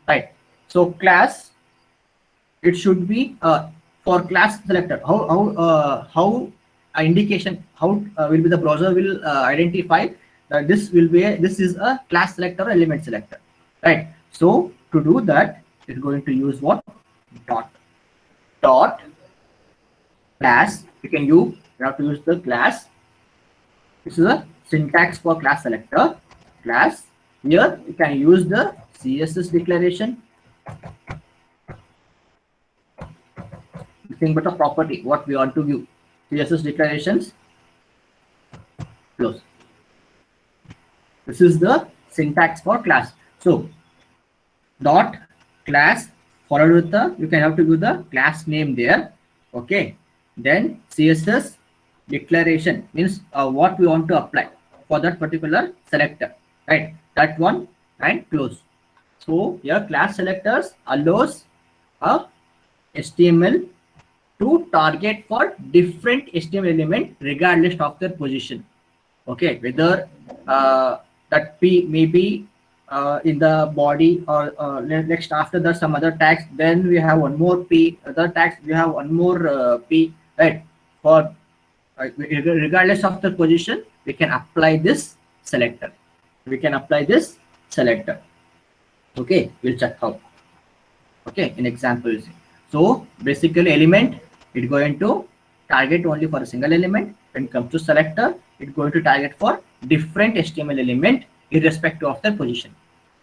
right? So class, it should be for class selector. How indication, how will be the browser will identify that this will be this is a class selector or element selector, right? So to do that, it's going to use what? Dot class. You have to use the class. This is a syntax for class selector. Class. Here you can use the CSS declaration, nothing but a property what we want to view. CSS declarations, close. This is the syntax for class. So dot class followed with the, you can have to give the class name there. Okay, then CSS declaration means what we want to apply for that particular selector, right? That one, and close. So your class selectors allows a HTML to target for different HTML element regardless of their position. Okay, whether that p may be in the body, or next after that some other tags, then we have one more p, other tags we have one more p, right? For regardless of the position, we can apply this selector. We can apply this selector. Okay, we'll check how. Okay, in examples. So basically element, it's going to target only for a single element. When it comes to selector, it's going to target for different HTML element irrespective of their position.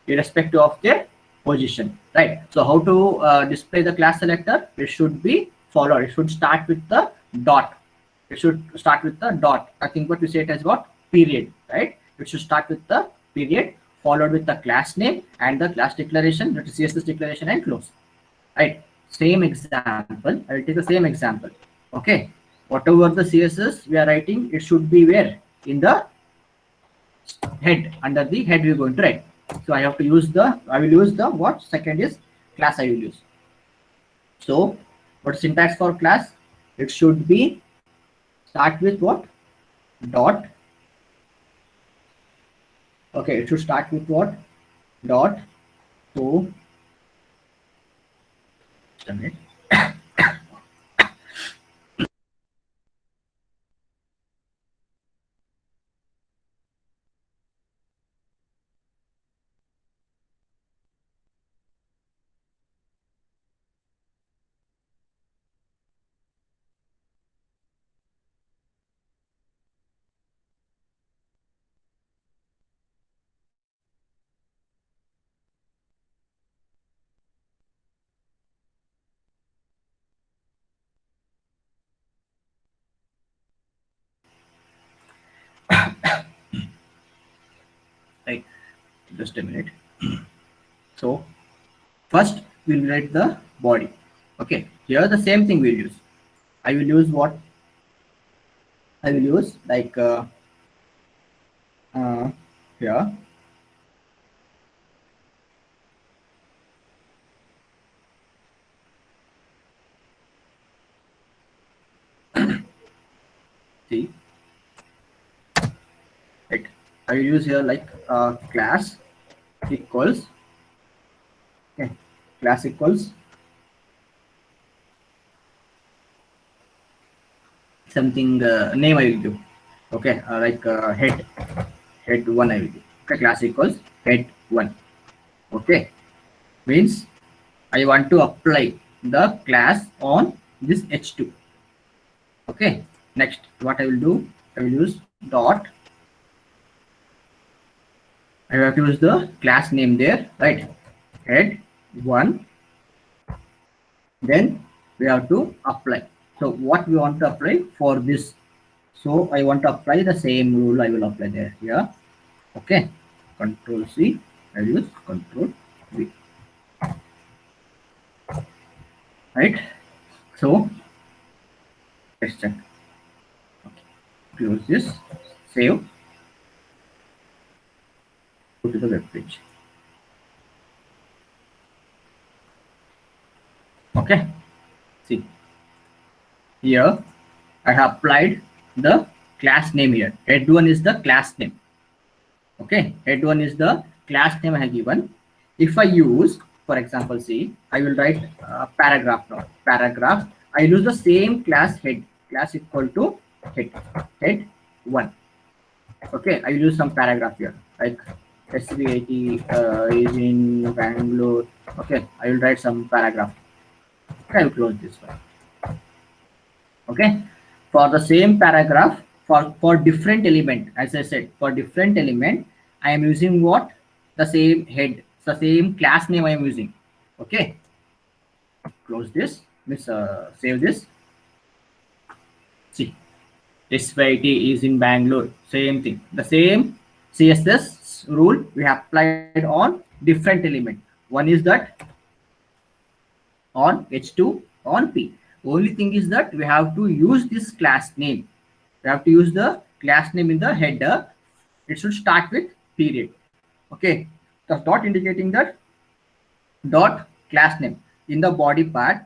Irrespective of their position, right? So how to display the class selector? It should be followed. It should start with the dot. It should start with the dot. I think what we say it as what? Period, right? It should start with the period followed with the class name and the class declaration, that is CSS declaration, and close, right? Same example, I will take the same example. Okay, whatever the CSS we are writing, it should be where? In the head. Under the head we are going to write. So I have to use the, I will use the what? Second is class I will use. So what syntax for class? It should be start with what? Dot. Okay, it should start with what? Dot. So just a minute. Right, just a minute. So first we'll write the body. Okay, here the same thing we'll use. I will use what? I will use like here see, right? I will use here like class equals, okay, class equals something name I will do. Okay, like head one I will do. Okay, class equals head one. Okay, means I want to apply the class on this h2. Okay, next what I will do, I will use dot. I have to use the class name there, right? Head one. Then we have to apply. So what we want to apply for this? So I want to apply the same rule. I will apply there here. Okay, Control C. I will use Control V. Right. So let's check. Okay. Close this. Save. Go to the web page. Okay, see here I have applied the class name here. Head one is the class name. Okay, head one is the class name I have given. If I use for example, see, I will write paragraph now. Paragraph. I use the same class head. Class equal to head 1. Okay, I will use some paragraph here like SVIT is in Bangalore. Okay, I will write some paragraph. Okay, I will close this one. Okay, for the same paragraph, for different element, as I said, for different element, I am using what? The same head, the same class name I am using. Okay, close this, save this. See, SVIT is in Bangalore, same thing. The same CSS rule we have applied on different element. One is that on H2 on P. Only thing is that we have to use this class name. We have to use the class name in the header. It should start with period. Okay, the dot indicating that dot class name in the body part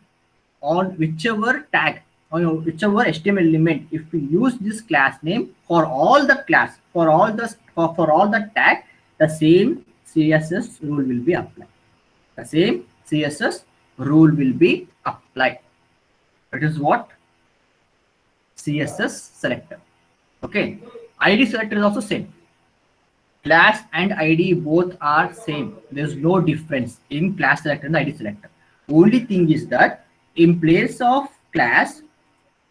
on whichever tag or whichever HTML element. If we use this class name for all the class, for all the tag, the same CSS rule will be applied. The same CSS rule will be applied. It is what? CSS selector. Okay, ID selector is also same. Class and ID both are same. There's no difference in class selector and ID selector. Only thing is that in place of class,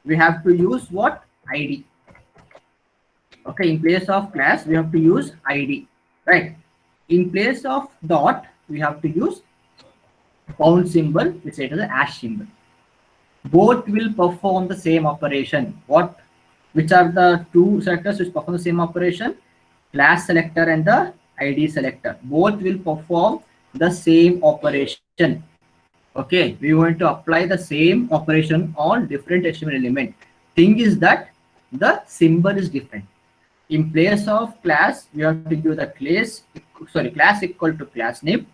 we have to use what? ID. Okay, in place of class, we have to use ID, right? In place of dot, we have to use pound symbol, which is a hash symbol. Both will perform the same operation. Which are the two selectors which perform the same operation? Class selector and the ID selector. Both will perform the same operation. Okay, we want to apply the same operation on different HTML element. Thing is that the symbol is different. In place of class, we have to give the class equal to class name.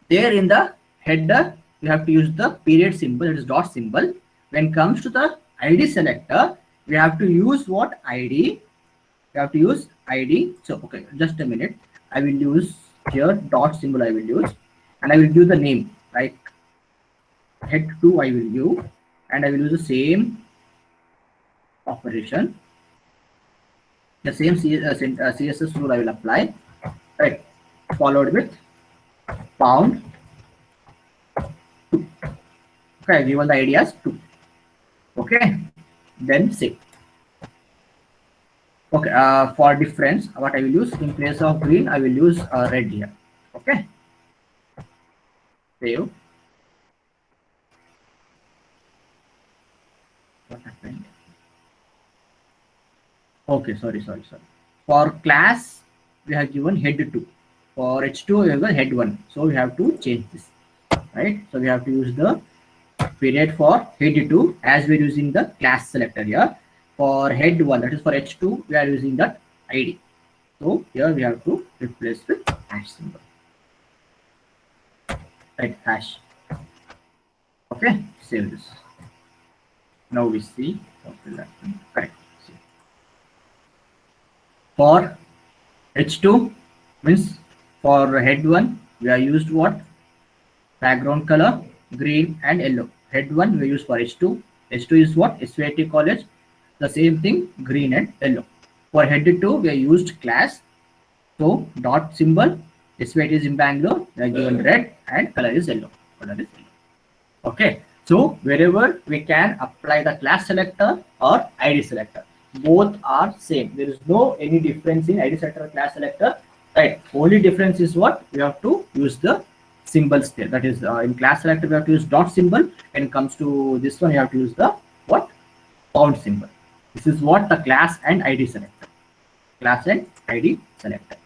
There in the header, we have to use the period symbol, it is dot symbol. When it comes to the ID selector, we have to use what? ID. We have to use ID. So, okay, just a minute. I will use here dot symbol I will use, and I will give the name like head2 I will give, and I will use the same operation. The same CSS rule I will apply, right? Followed with pound 2. Okay, given the ID as 2. Okay, then save. Okay, for difference, what I will use in place of green, I will use red here. Okay, save. What happened? Okay, sorry. For class, we have given head2. For H2, we have given head1. So we have to change this, right? So we have to use the period for head2 as we're using the class selector here. For head1, that is for H2, we are using that ID. So here we have to replace with hash symbol, right? Hash. Okay, save this. Now we see what will happen. Correct. For H2 means for head1, we are used what? Background color green and yellow. Head1 we use for H2. H2 is what? SVIT college. The same thing, green and yellow. For head2, we are used class. So dot symbol, SVIT is in Bangalore. We are given red and color is yellow. Okay. So wherever we can apply the class selector or ID selector, both are same. There is no any difference in ID selector or class selector, right? Only difference is what? We have to use the symbols there. That is in class selector we have to use dot symbol, and comes to this one you have to use the what? Pound symbol. This is what the class and ID selector. Class and ID selector.